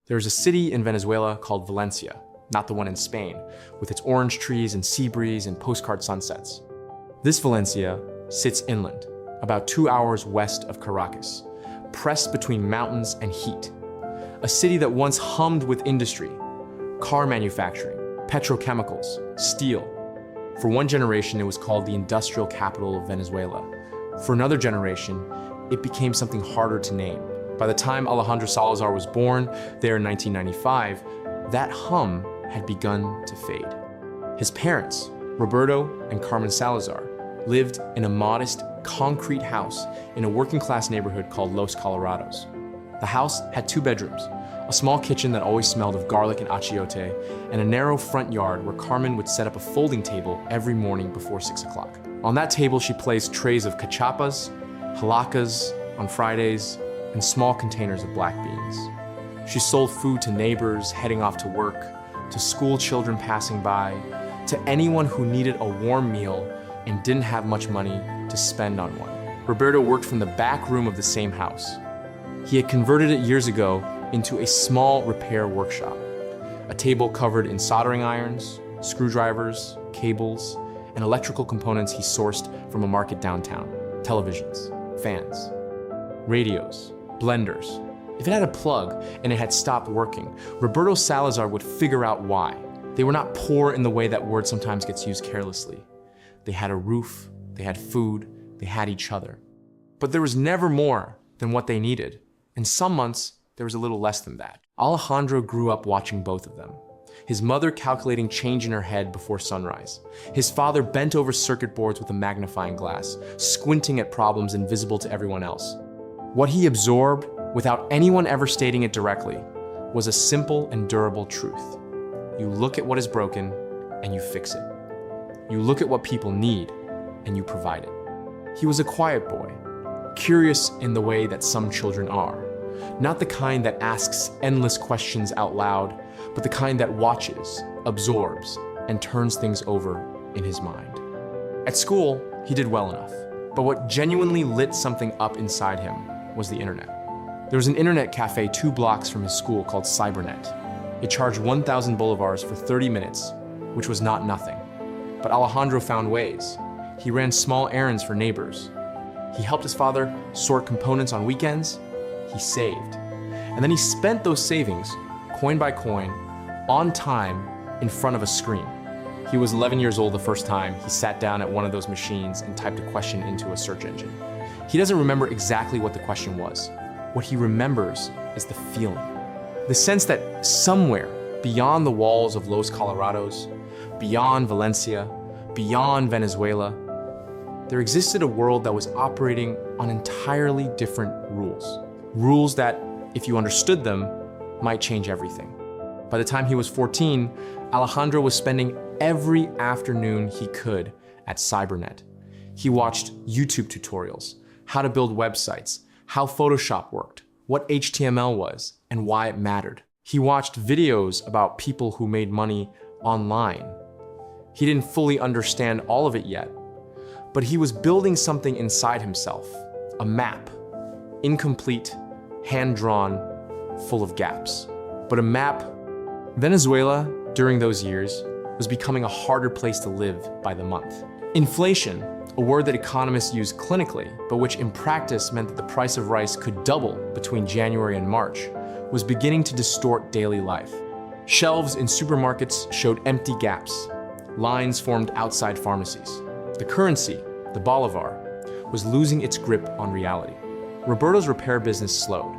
There's a city in Venezuela called Valencia, not the one in Spain, with its orange trees and sea breeze and postcard sunsets. This Valencia sits inland, about 2 hours west of Caracas, pressed between mountains and heat. A city that once hummed with industry, car manufacturing, petrochemicals, steel. For one generation, it was called the industrial capital of Venezuela. For another generation, it became something harder to name. By the time Alejandro Salazar was born there in 1995, that hum had begun to fade. His parents, Roberto and Carmen Salazar, lived in a modest, concrete house in a working-class neighborhood called Los Colorados. The house had 2 bedrooms, a small kitchen that always smelled of garlic and achiote, and a narrow front yard where Carmen would set up a folding table every morning before 6 o'clock. On that table, she placed trays of cachapas, halacas on Fridays, and small containers of black beans. She sold food to neighbors heading off to work, to school children passing by, to anyone who needed a warm meal and didn't have much money to spend on one. Roberto worked from the back room of the same house. He had converted it years ago into a small repair workshop, a table covered in soldering irons, screwdrivers, cables, and electrical components he sourced from a market downtown, televisions, fans, radios, blenders. If it had a plug and it had stopped working, Roberto Salazar would figure out why. They were not poor in the way that word sometimes gets used carelessly. They had a roof, they had food, they had each other. But there was never more than what they needed. In some months, there was a little less than that. Alejandro grew up watching both of them. His mother calculating change in her head before sunrise. His father bent over circuit boards with a magnifying glass, squinting at problems invisible to everyone else. What he absorbed, without anyone ever stating it directly, was a simple and durable truth. You look at what is broken and you fix it. You look at what people need and you provide it. He was a quiet boy, curious in the way that some children are. Not the kind that asks endless questions out loud, but the kind that watches, absorbs, and turns things over in his mind. At school, he did well enough, but what genuinely lit something up inside him was the internet. There was an internet cafe 2 blocks from his school called Cybernet. It charged 1,000 bolivars for 30 minutes, which was not nothing. But Alejandro found ways. He ran small errands for neighbors. He helped his father sort components on weekends. He saved. And then he spent those savings, coin by coin, on time in front of a screen. He was 11 years old the first time he sat down at one of those machines and typed a question into a search engine. He doesn't remember exactly what the question was. What he remembers is the feeling. The sense that somewhere beyond the walls of Los Colorados, beyond Valencia, beyond Venezuela, there existed a world that was operating on entirely different rules. Rules that, if you understood them, might change everything. By the time he was 14, Alejandro was spending every afternoon he could at Cybernet. He watched YouTube tutorials, how to build websites, how Photoshop worked, what HTML was, and why it mattered. He watched videos about people who made money online. He didn't fully understand all of it yet, but he was building something inside himself, a map, incomplete, hand-drawn, full of gaps. But a map. Venezuela, during those years, was becoming a harder place to live by the month. Inflation, a word that economists use clinically, but which in practice meant that the price of rice could double between January and March, was beginning to distort daily life. Shelves in supermarkets showed empty gaps. Lines formed outside pharmacies. The currency, the bolivar, was losing its grip on reality. Roberto's repair business slowed.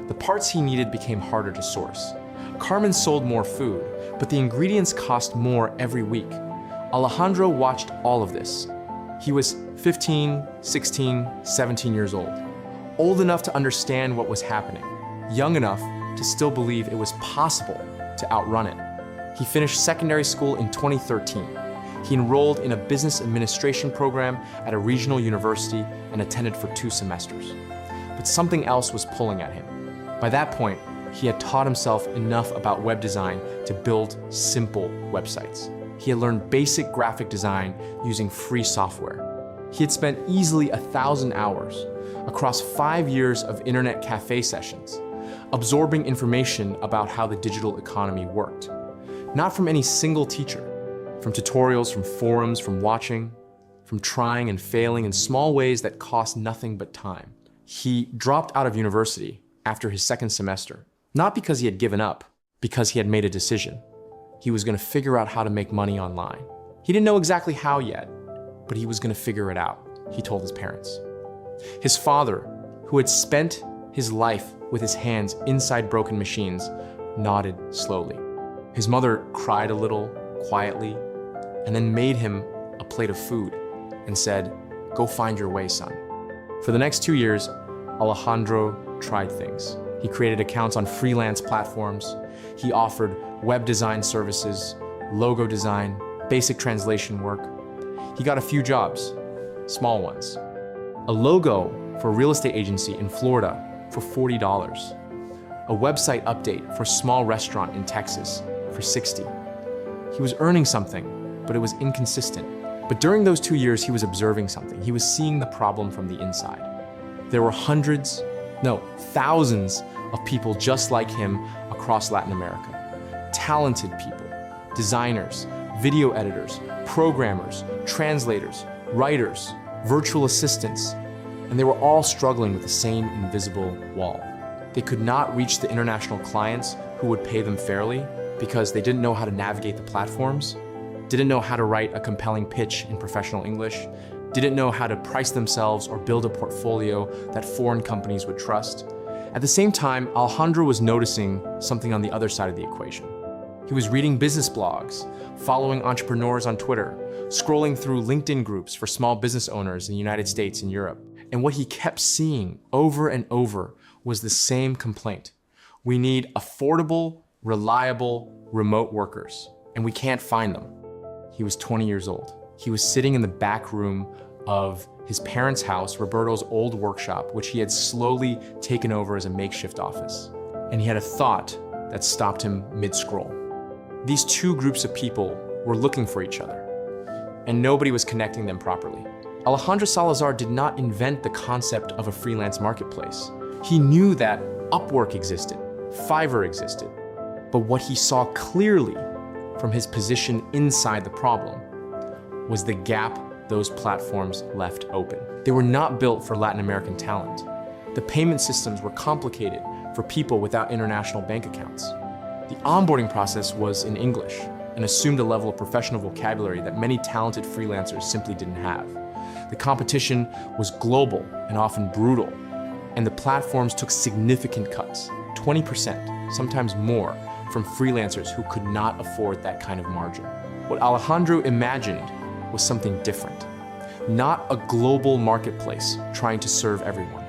The parts he needed became harder to source. Carmen sold more food, but the ingredients cost more every week. Alejandro watched all of this. He was 15, 16, 17 years old enough to understand what was happening, young enough to still believe it was possible to outrun it. He finished secondary school in 2013. He enrolled in a business administration program at a regional university and attended for 2 semesters. But something else was pulling at him. By that point, he had taught himself enough about web design to build simple websites. He had learned basic graphic design using free software. He had spent easily 1,000 hours across 5 years of internet cafe sessions, absorbing information about how the digital economy worked. Not from any single teacher, from tutorials, from forums, from watching, from trying and failing in small ways that cost nothing but time. He dropped out of university after his second semester, not because he had given up, because he had made a decision. He was going to figure out how to make money online. He didn't know exactly how yet, but he was going to figure it out, he told his parents. His father, who had spent his life with his hands inside broken machines, nodded slowly. His mother cried a little, quietly, and then made him a plate of food and said, "Go find your way, son." For the next 2 years, Alejandro tried things. He created accounts on freelance platforms. He offered web design services, logo design, basic translation work. He got a few jobs, small ones. A logo for a real estate agency in Florida for $40. A website update for a small restaurant in Texas for $60. He was earning something, but it was inconsistent. But during those 2 years, he was observing something. He was seeing the problem from the inside. There were thousands of people just like him across Latin America. Talented people, designers, video editors, programmers, translators, writers, virtual assistants, and they were all struggling with the same invisible wall. They could not reach the international clients who would pay them fairly because they didn't know how to navigate the platforms, didn't know how to write a compelling pitch in professional English, didn't know how to price themselves or build a portfolio that foreign companies would trust. At the same time, Alejandro was noticing something on the other side of the equation. He was reading business blogs, following entrepreneurs on Twitter, scrolling through LinkedIn groups for small business owners in the United States and Europe. And what he kept seeing over and over was the same complaint. We need affordable, reliable, remote workers, and we can't find them. He was 20 years old. He was sitting in the back room of his parents' house, Roberto's old workshop, which he had slowly taken over as a makeshift office. And he had a thought that stopped him mid-scroll. These two groups of people were looking for each other, and nobody was connecting them properly. Alejandro Salazar did not invent the concept of a freelance marketplace. He knew that Upwork existed, Fiverr existed, but what he saw clearly from his position inside the problem was the gap those platforms left open. They were not built for Latin American talent. The payment systems were complicated for people without international bank accounts. The onboarding process was in English and assumed a level of professional vocabulary that many talented freelancers simply didn't have. The competition was global and often brutal, and the platforms took significant cuts, 20%, sometimes more, from freelancers who could not afford that kind of margin. What Alejandro imagined was something different. Not a global marketplace trying to serve everyone.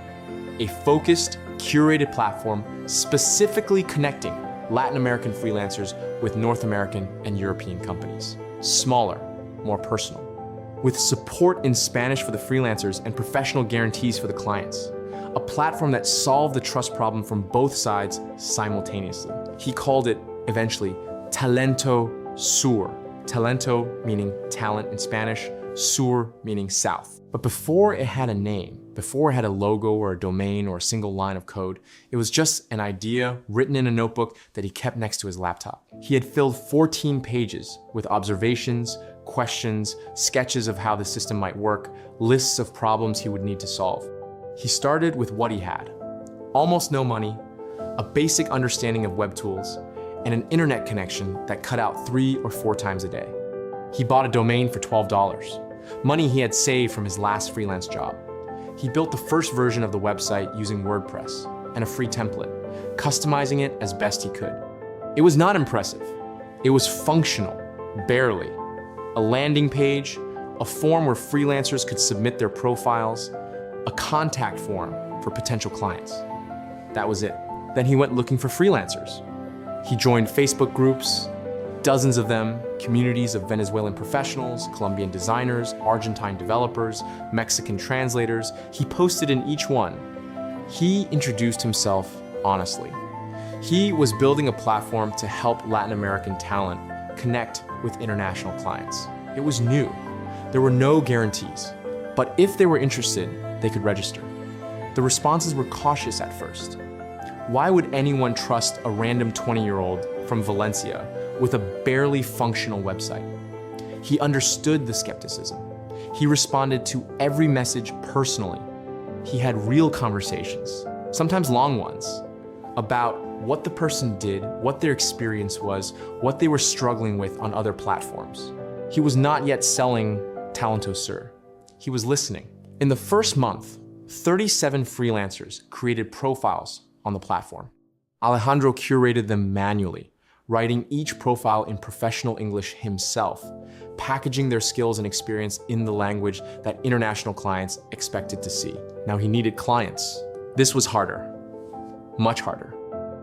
A focused, curated platform specifically connecting Latin American freelancers with North American and European companies. Smaller, more personal. With support in Spanish for the freelancers and professional guarantees for the clients. A platform that solved the trust problem from both sides simultaneously. He called it, eventually, Talento Sur. Talento meaning talent in Spanish, Sur meaning south. But before it had a name, before it had a logo or a domain or a single line of code, it was just an idea written in a notebook that he kept next to his laptop. He had filled 14 pages with observations, questions, sketches of how the system might work, lists of problems he would need to solve. He started with what he had. Almost no money, a basic understanding of web tools, and an internet connection that cut out 3 or 4 times a day. He bought a domain for $12, money he had saved from his last freelance job. He built the first version of the website using WordPress and a free template, customizing it as best he could. It was not impressive. It was functional, barely. A landing page, a form where freelancers could submit their profiles, a contact form for potential clients. That was it. Then he went looking for freelancers. He joined Facebook groups, dozens of them, communities of Venezuelan professionals, Colombian designers, Argentine developers, Mexican translators. He posted in each one. He introduced himself honestly. He was building a platform to help Latin American talent connect with international clients. It was new. There were no guarantees, but if they were interested, they could register. The responses were cautious at first. Why would anyone trust a random 20-year-old from Valencia with a barely functional website? He understood the skepticism. He responded to every message personally. He had real conversations, sometimes long ones, about what the person did, what their experience was, what they were struggling with on other platforms. He was not yet selling Talento Sur. He was listening. In the first month, 37 freelancers created profiles on the platform. Alejandro curated them manually, writing each profile in professional English himself, packaging their skills and experience in the language that international clients expected to see. Now he needed clients. This was harder, much harder.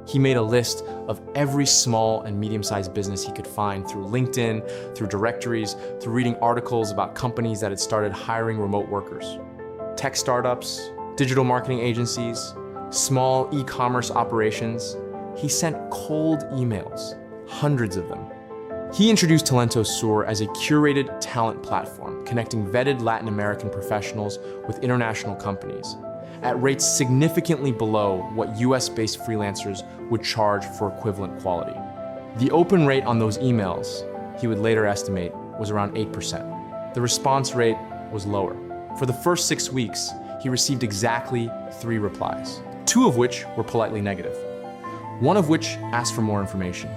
He made a list of every small and medium-sized business he could find through LinkedIn, through directories, through reading articles about companies that had started hiring remote workers. Tech startups, digital marketing agencies, small e-commerce operations. He sent cold emails, hundreds of them. He introduced Talento Sur as a curated talent platform, connecting vetted Latin American professionals with international companies at rates significantly below what US-based freelancers would charge for equivalent quality. The open rate on those emails, he would later estimate, was around 8%. The response rate was lower. For the first 6 weeks, he received exactly 3 replies, 2 of which were politely negative, one of which asked for more information.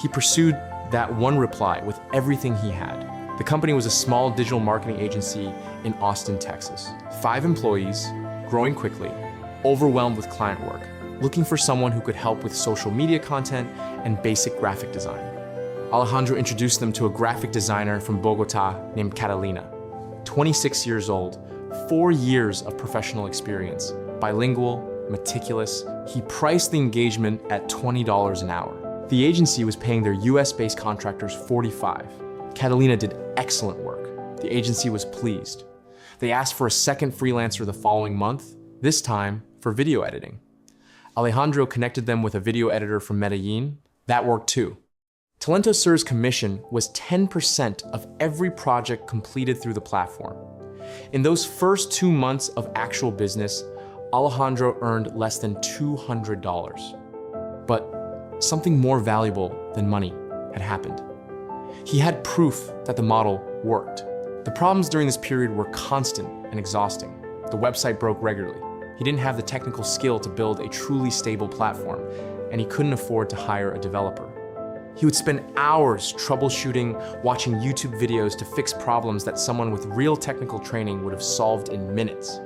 He pursued that one reply with everything he had. The company was a small digital marketing agency in Austin, Texas. 5 employees, growing quickly, overwhelmed with client work, looking for someone who could help with social media content and basic graphic design. Alejandro introduced them to a graphic designer from Bogota named Catalina, 26 years old, 4 years of professional experience, bilingual, meticulous. He priced the engagement at $20 an hour. The agency was paying their US-based contractors $45. Catalina did excellent work. The agency was pleased. They asked for a second freelancer the following month, this time for video editing. Alejandro connected them with a video editor from Medellin. That worked too. Talento Sur's commission was 10% of every project completed through the platform. In those first 2 months of actual business, Alejandro earned less than $200. But something more valuable than money had happened. He had proof that the model worked. The problems during this period were constant and exhausting. The website broke regularly. He didn't have the technical skill to build a truly stable platform, and he couldn't afford to hire a developer. He would spend hours troubleshooting, watching YouTube videos to fix problems that someone with real technical training would have solved in minutes.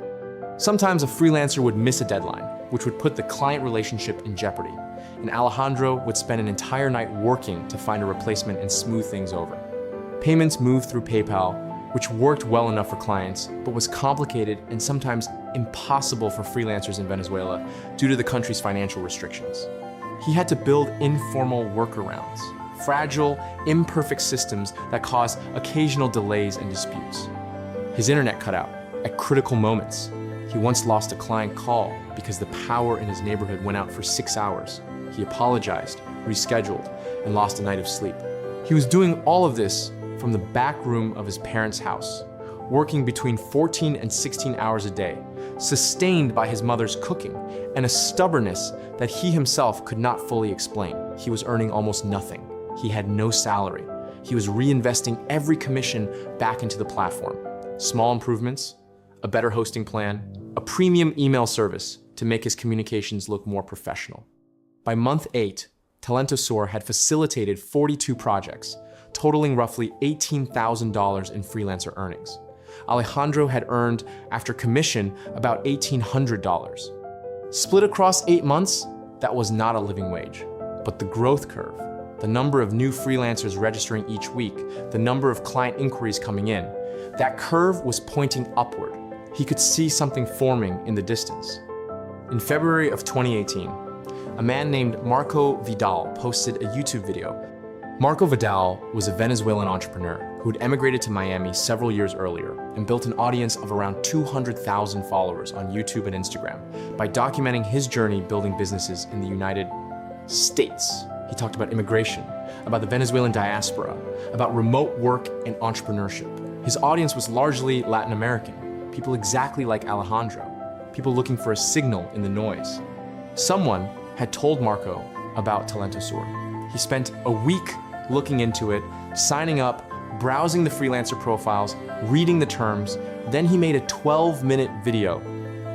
Sometimes a freelancer would miss a deadline, which would put the client relationship in jeopardy, and Alejandro would spend an entire night working to find a replacement and smooth things over. Payments moved through PayPal, which worked well enough for clients, but was complicated and sometimes impossible for freelancers in Venezuela due to the country's financial restrictions. He had to build informal workarounds, fragile, imperfect systems that caused occasional delays and disputes. His internet cut out at critical moments. He once lost a client call because the power in his neighborhood went out for 6 hours. He apologized, rescheduled, and lost a night of sleep. He was doing all of this from the back room of his parents' house, working between 14 and 16 hours a day, sustained by his mother's cooking and a stubbornness that he himself could not fully explain. He was earning almost nothing. He had no salary. He was reinvesting every commission back into the platform. Small improvements, a better hosting plan, a premium email service to make his communications look more professional. By month 8, Talento Sur had facilitated 42 projects, totaling roughly $18,000 in freelancer earnings. Alejandro had earned, after commission, about $1,800. Split across 8 months, that was not a living wage. But the growth curve, the number of new freelancers registering each week, the number of client inquiries coming in, that curve was pointing upward. He could see something forming in the distance. In February of 2018, a man named Marco Vidal posted a YouTube video. Marco Vidal was a Venezuelan entrepreneur who had emigrated to Miami several years earlier and built an audience of around 200,000 followers on YouTube and Instagram by documenting his journey building businesses in the United States. He talked about immigration, about the Venezuelan diaspora, about remote work and entrepreneurship. His audience was largely Latin American, people exactly like Alejandro, people looking for a signal in the noise. Someone had told Marco about Talentosur. He spent a week looking into it, signing up, browsing the freelancer profiles, reading the terms. Then he made a 12-minute video.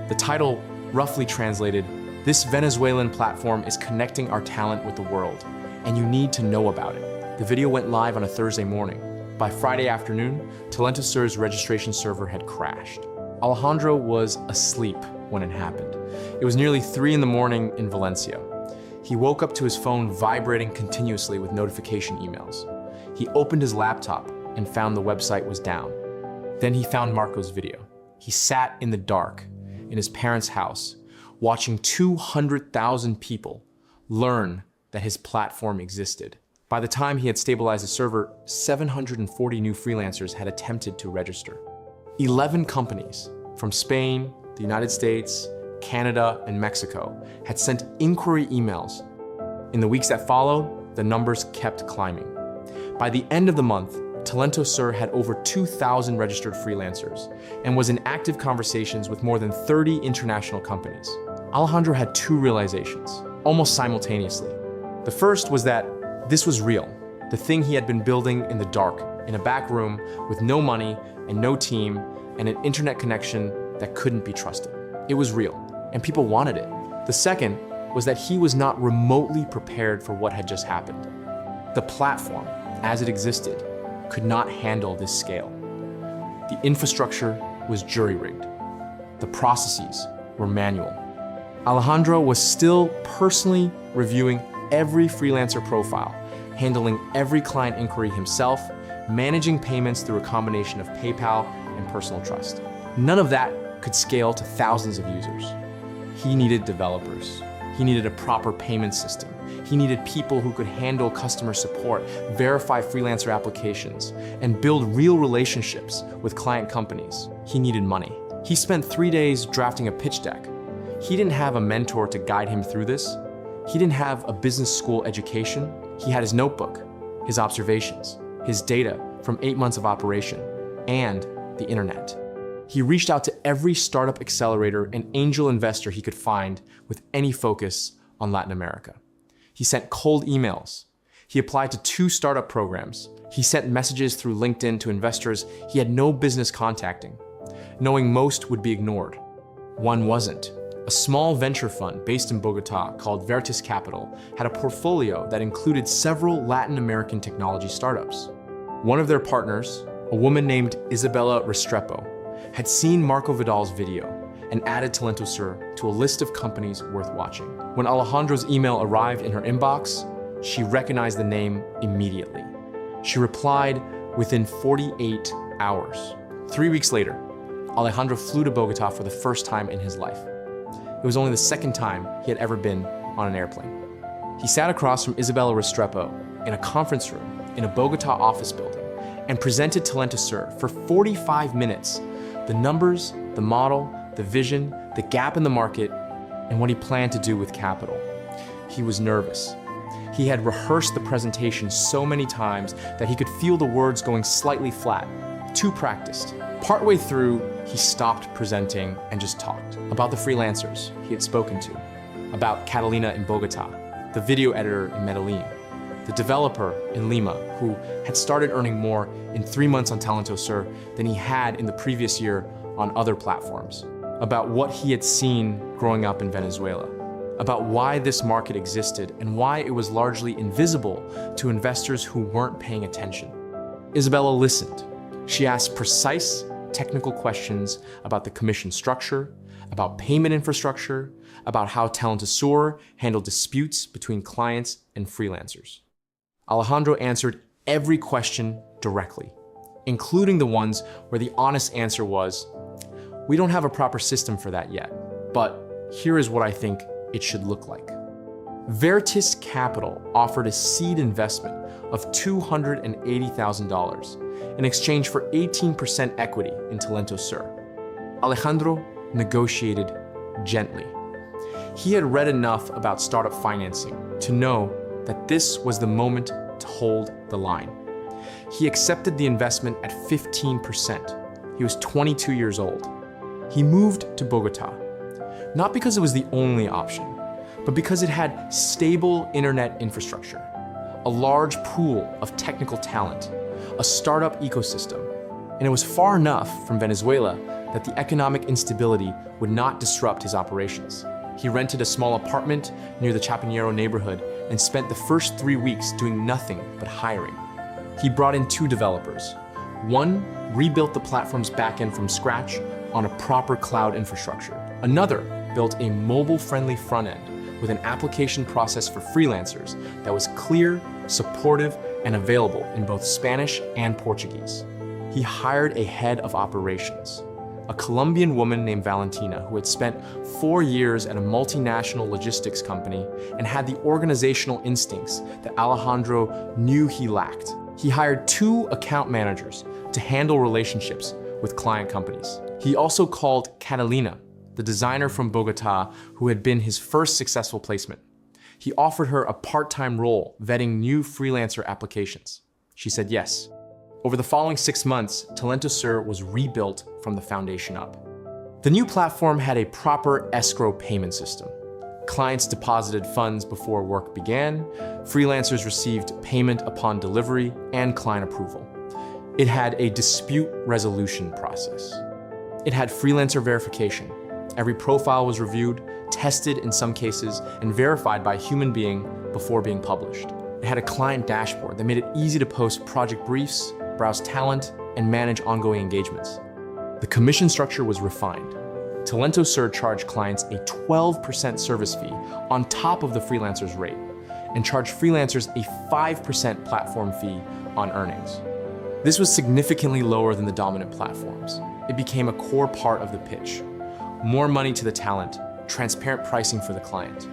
The title roughly translated, "This Venezuelan platform is connecting our talent with the world, and you need to know about it." The video went live on a Thursday morning. By Friday afternoon, Talentosur's registration server had crashed. Alejandro was asleep when it happened. It was nearly 3 in the morning in Valencia. He woke up to his phone vibrating continuously with notification emails. He opened his laptop and found the website was down. Then he found Marco's video. He sat in the dark in his parents' house, watching 200,000 people learn that his platform existed. By the time he had stabilized the server, 740 new freelancers had attempted to register. 11 companies from Spain, the United States, Canada, and Mexico had sent inquiry emails. In the weeks that followed, the numbers kept climbing. By the end of the month, Talentosur had over 2,000 registered freelancers and was in active conversations with more than 30 international companies. Alejandro had 2 realizations, almost simultaneously. The first was that this was real, the thing he had been building in the dark, in a back room with no money and no team and an internet connection that couldn't be trusted. It was real, and people wanted it. The second was that he was not remotely prepared for what had just happened. The platform, as it existed, could not handle this scale. The infrastructure was jury-rigged. The processes were manual. Alejandro was still personally reviewing every freelancer profile, handling every client inquiry himself, managing payments through a combination of PayPal and personal trust. None of that could scale to thousands of users. He needed developers. He needed a proper payment system. He needed people who could handle customer support, verify freelancer applications, and build real relationships with client companies. He needed money. He spent 3 days drafting a pitch deck. He didn't have a mentor to guide him through this. He didn't have a business school education. He had his notebook, his observations, his data from 8 months of operation, and the internet. He reached out to every startup accelerator and angel investor he could find with any focus on Latin America. He sent cold emails. He applied to 2 startup programs. He sent messages through LinkedIn to investors he had no business contacting, knowing most would be ignored. One wasn't. A small venture fund based in Bogota called Vertis Capital had a portfolio that included several Latin American technology startups. One of their partners, a woman named Isabella Restrepo, had seen Marco Vidal's video and added Talentosur to a list of companies worth watching. When Alejandro's email arrived in her inbox, she recognized the name immediately. She replied within 48 hours. 3 weeks later, Alejandro flew to Bogota for the first time in his life. It was only the second time he had ever been on an airplane. He sat across from Isabella Restrepo in a conference room in a Bogota office building and presented Talentosur for 45 minutes, the numbers, the model, the vision, the gap in the market, and what he planned to do with capital. He was nervous. He had rehearsed the presentation so many times that he could feel the words going slightly flat, too practiced. Partway through, he stopped presenting and just talked about the freelancers he had spoken to, about Catalina in Bogota, the video editor in Medellin, the developer in Lima who had started earning more in 3 months on Talentosur than he had in the previous year on other platforms, about what he had seen growing up in Venezuela, about why this market existed and why it was largely invisible to investors who weren't paying attention. Isabella listened. She asked precise, technical questions about the commission structure, about payment infrastructure, about how Talentosur handled disputes between clients and freelancers. Alejandro answered every question directly, including the ones where the honest answer was, "We don't have a proper system for that yet, but here is what I think it should look like." Vertis Capital offered a seed investment of $280,000 in exchange for 18% equity in Talentosur. Alejandro negotiated gently. He had read enough about startup financing to know that this was the moment to hold the line. He accepted the investment at 15%. He was 22 years old. He moved to Bogota, not because it was the only option, but because it had stable internet infrastructure, a large pool of technical talent, a startup ecosystem, and it was far enough from Venezuela that the economic instability would not disrupt his operations. He rented a small apartment near the Chapinero neighborhood and spent the first 3 weeks doing nothing but hiring. He brought in 2 developers. One rebuilt the platform's backend from scratch on a proper cloud infrastructure. Another built a mobile-friendly front end with an application process for freelancers that was clear, supportive, and available in both Spanish and Portuguese. He hired a head of operations, a Colombian woman named Valentina who had spent 4 years at a multinational logistics company and had the organizational instincts that Alejandro knew he lacked. He hired 2 account managers to handle relationships with client companies. He also called Catalina, the designer from Bogota who had been his first successful placement. He offered her a part-time role vetting new freelancer applications. She said yes. Over the following 6 months, Talento Sur was rebuilt from the foundation up. The new platform had a proper escrow payment system. Clients deposited funds before work began, freelancers received payment upon delivery, and client approval. It had a dispute resolution process. It had freelancer verification. Every profile was reviewed, tested in some cases, and verified by a human being before being published. It had a client dashboard that made it easy to post project briefs, browse talent, and manage ongoing engagements. The commission structure was refined. Talento Sur charged clients a 12% service fee on top of the freelancer's rate, and charged freelancers a 5% platform fee on earnings. This was significantly lower than the dominant platforms. It became a core part of the pitch. More money to the talent, transparent pricing for the client.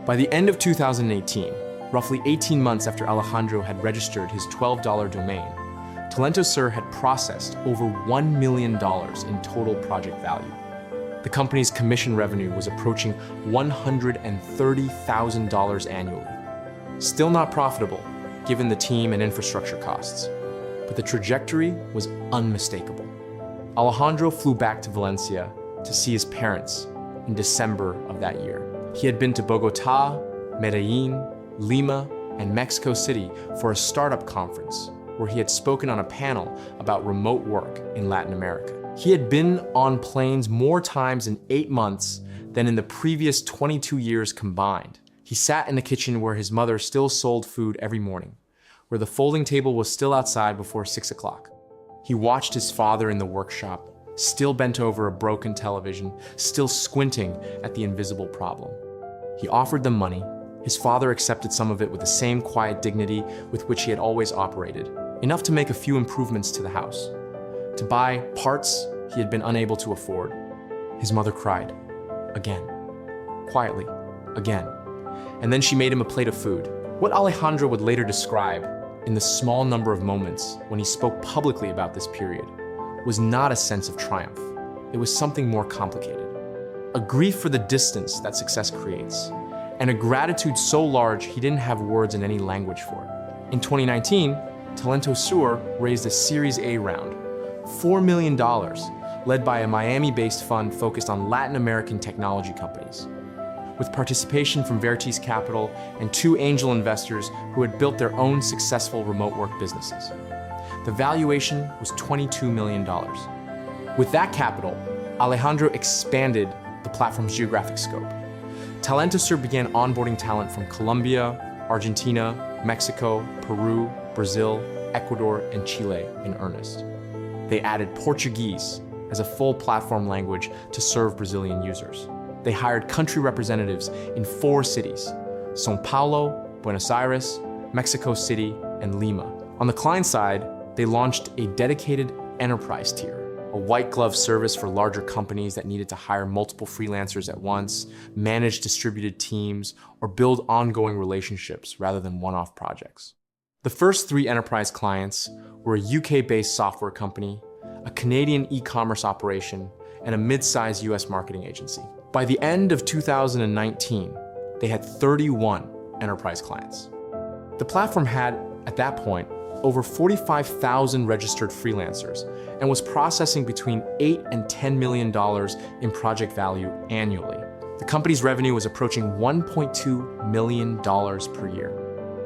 By the end of 2018, roughly 18 months after Alejandro had registered his $12 domain, Talento Sur had processed over $1 million in total project value. The company's commission revenue was approaching $130,000 annually. Still not profitable, given the team and infrastructure costs, but the trajectory was unmistakable. Alejandro flew back to Valencia to see his parents in December of that year. He had been to Bogota, Medellin, Lima, and Mexico City for a startup conference where he had spoken on a panel about remote work in Latin America. He had been on planes more times in 8 months than in the previous 22 years combined. He sat in the kitchen where his mother still sold food every morning, where the folding table was still outside before 6 o'clock. He watched his father in the workshop, still bent over a broken television, still squinting at the invisible problem. He offered them money. His father accepted some of it with the same quiet dignity with which he had always operated, enough to make a few improvements to the house, to buy parts he had been unable to afford. His mother cried, again, quietly, again, and then she made him a plate of food. What Alejandro would later describe in the small number of moments when he spoke publicly about this period was not a sense of triumph. It was something more complicated. A grief for the distance that success creates, and a gratitude so large he didn't have words in any language for it. In 2019, Talento Sur raised a Series A round, $4 million, led by a Miami-based fund focused on Latin American technology companies, with participation from Vertice Capital and 2 angel investors who had built their own successful remote work businesses. The valuation was $22 million. With that capital, Alejandro expanded the platform's geographic scope. Talento Sur began onboarding talent from Colombia, Argentina, Mexico, Peru, Brazil, Ecuador, and Chile in earnest. They added Portuguese as a full platform language to serve Brazilian users. They hired country representatives in 4 cities: São Paulo, Buenos Aires, Mexico City, and Lima. On the client side, they launched a dedicated enterprise tier, a white glove service for larger companies that needed to hire multiple freelancers at once, manage distributed teams, or build ongoing relationships rather than one-off projects. The first 3 enterprise clients were a UK-based software company, a Canadian e-commerce operation, and a mid-sized US marketing agency. By the end of 2019, they had 31 enterprise clients. The platform had, at that point, over 45,000 registered freelancers and was processing between $8 and $10 million in project value annually. The company's revenue was approaching $1.2 million per year.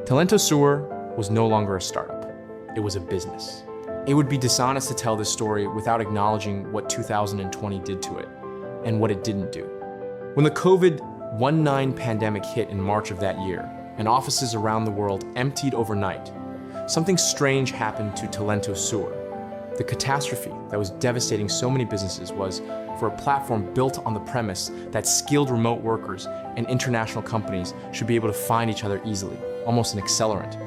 Talentosur was no longer a startup. It was a business. It would be dishonest to tell this story without acknowledging what 2020 did to it and what it didn't do. When the COVID-19 pandemic hit in March of that year and offices around the world emptied overnight, something strange happened to Talentosur. The catastrophe that was devastating so many businesses was for a platform built on the premise that skilled remote workers and international companies should be able to find each other easily, almost an accelerant.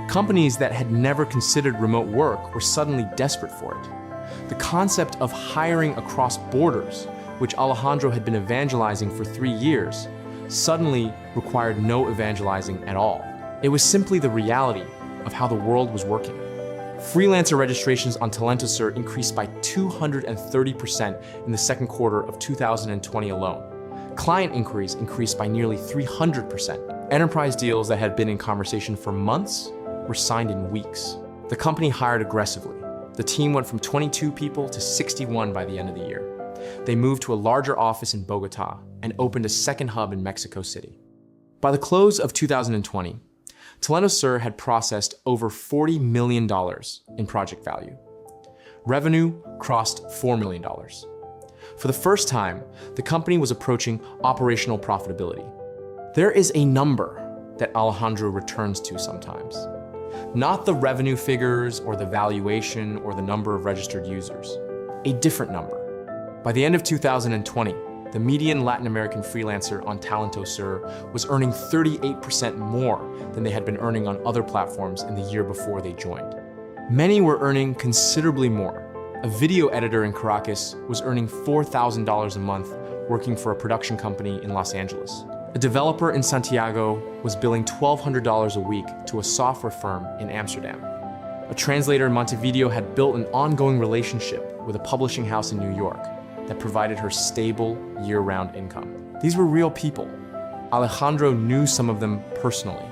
Companies that had never considered remote work were suddenly desperate for it. The concept of hiring across borders, which Alejandro had been evangelizing for 3 years, suddenly required no evangelizing at all. It was simply the reality of how the world was working. Freelancer registrations on Talentosur increased by 230% in the second quarter of 2020 alone. Client inquiries increased by nearly 300%. Enterprise deals that had been in conversation for months were signed in weeks. The company hired aggressively. The team went from 22 people to 61 by the end of the year. They moved to a larger office in Bogota and opened a second hub in Mexico City. By the close of 2020, Talentosur had processed over $40 million in project value. Revenue crossed $4 million. For the first time, the company was approaching operational profitability. There is a number that Alejandro returns to sometimes. Not the revenue figures or the valuation or the number of registered users. A different number. By the end of 2020, the median Latin American freelancer on Talentosur was earning 38% more than they had been earning on other platforms in the year before they joined. Many were earning considerably more. A video editor in Caracas was earning $4,000 a month working for a production company in Los Angeles. A developer in Santiago was billing $1,200 a week to a software firm in Amsterdam. A translator in Montevideo had built an ongoing relationship with a publishing house in New York that provided her stable, year-round income. These were real people. Alejandro knew some of them personally.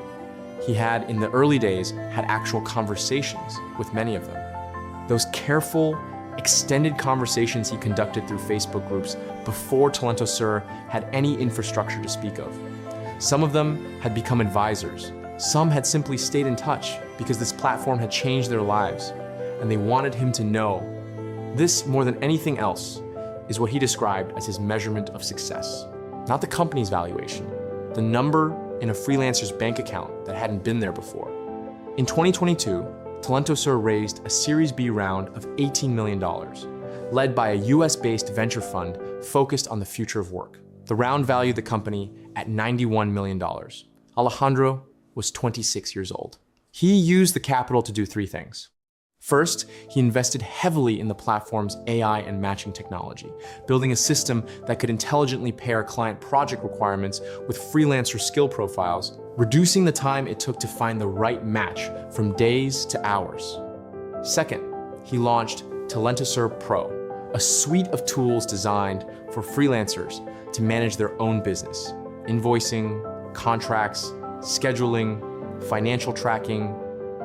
He had, in the early days, had actual conversations with many of them. Those careful, extended conversations he conducted through Facebook groups before Talentosur had any infrastructure to speak of. Some of them had become advisors. Some had simply stayed in touch because this platform had changed their lives, and they wanted him to know. This, more than anything else, is what he described as his measurement of success. Not the company's valuation, the number in a freelancer's bank account that hadn't been there before. In 2022, Talentosur raised a Series B round of $18 million, led by a US-based venture fund focused on the future of work. The round valued the company at $91 million. Alejandro was 26 years old. He used the capital to do 3 things. First, he invested heavily in the platform's AI and matching technology, building a system that could intelligently pair client project requirements with freelancer skill profiles, reducing the time it took to find the right match from days to hours. Second, he launched Talentosur Pro, a suite of tools designed for freelancers to manage their own business: invoicing, contracts, scheduling, financial tracking,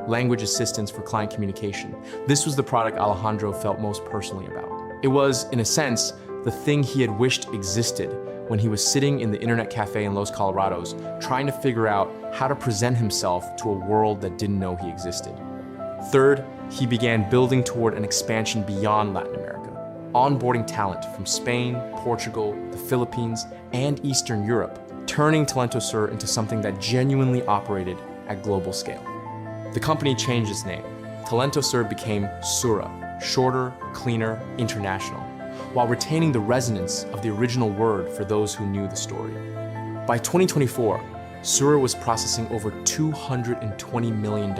language assistance for client communication. This was the product Alejandro felt most personally about. It was, in a sense, the thing he had wished existed when he was sitting in the internet cafe in Los Colorados, trying to figure out how to present himself to a world that didn't know he existed. Third, he began building toward an expansion beyond Latin America, onboarding talent from Spain, Portugal, the Philippines, and Eastern Europe, turning Talentosur into something that genuinely operated at global scale. The company changed its name. Talentosur became Sura, shorter, cleaner, international, while retaining the resonance of the original word for those who knew the story. By 2024, Sura was processing over $220 million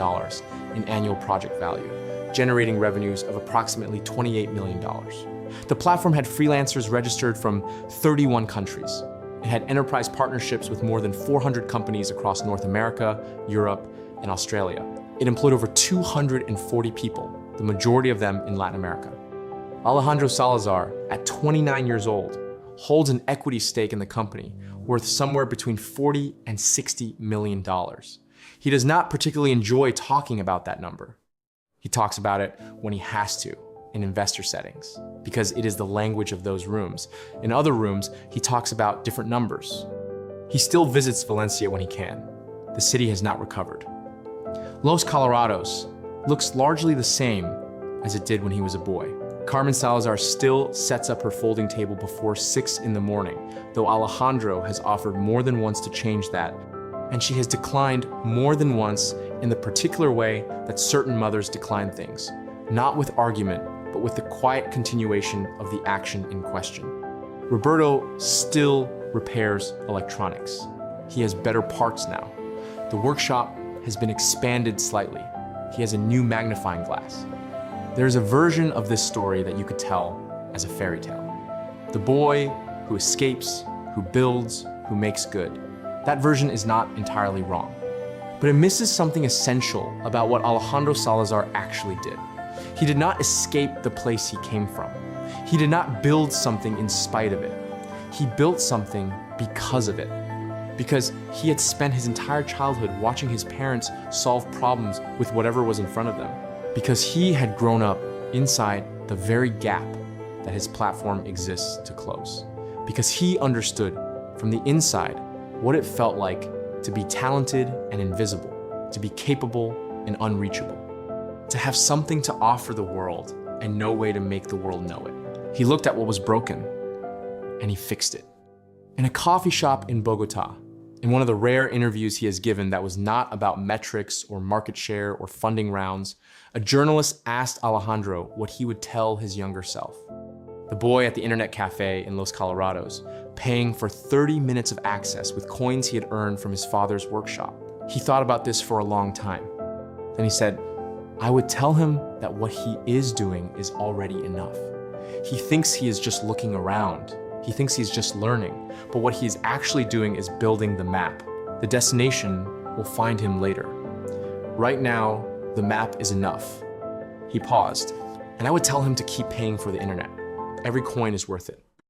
in annual project value, generating revenues of approximately $28 million. The platform had freelancers registered from 31 countries. It had enterprise partnerships with more than 400 companies across North America, Europe, and Australia. It employed over 240 people, the majority of them in Latin America. Alejandro Salazar, at 29 years old, holds an equity stake in the company worth somewhere between $40 and $60 million. He does not particularly enjoy talking about that number. He talks about it when he has to, in investor settings because it is the language of those rooms. In other rooms, he talks about different numbers. He still visits Valencia when he can. The city has not recovered. Los Colorados looks largely the same as it did when he was a boy. Carmen Salazar still sets up her folding table before 6 in the morning, though Alejandro has offered more than once to change that, and she has declined more than once in the particular way that certain mothers decline things, not with argument, but with the quiet continuation of the action in question. Roberto still repairs electronics. He has better parts now. The workshop has been expanded slightly. He has a new magnifying glass. There is a version of this story that you could tell as a fairy tale. The boy who escapes, who builds, who makes good. That version is not entirely wrong. But it misses something essential about what Alejandro Salazar actually did. He did not escape the place he came from. He did not build something in spite of it. He built something because of it. Because he had spent his entire childhood watching his parents solve problems with whatever was in front of them. Because he had grown up inside the very gap that his platform exists to close. Because he understood from the inside what it felt like to be talented and invisible, to be capable and unreachable, to have something to offer the world and no way to make the world know it. He looked at what was broken and he fixed it. In a coffee shop in Bogota, in one of the rare interviews he has given that was not about metrics or market share or funding rounds, a journalist asked Alejandro what he would tell his younger self. The boy at the internet cafe in Los Colorados, paying for 30 minutes of access with coins he had earned from his father's workshop. He thought about this for a long time. Then he said, I would tell him that what he is doing is already enough. He thinks he is just looking around. He thinks he's just learning, but what he is actually doing is building the map. The destination will find him later. Right now, the map is enough. He paused, and I would tell him to keep paying for the internet. Every coin is worth it.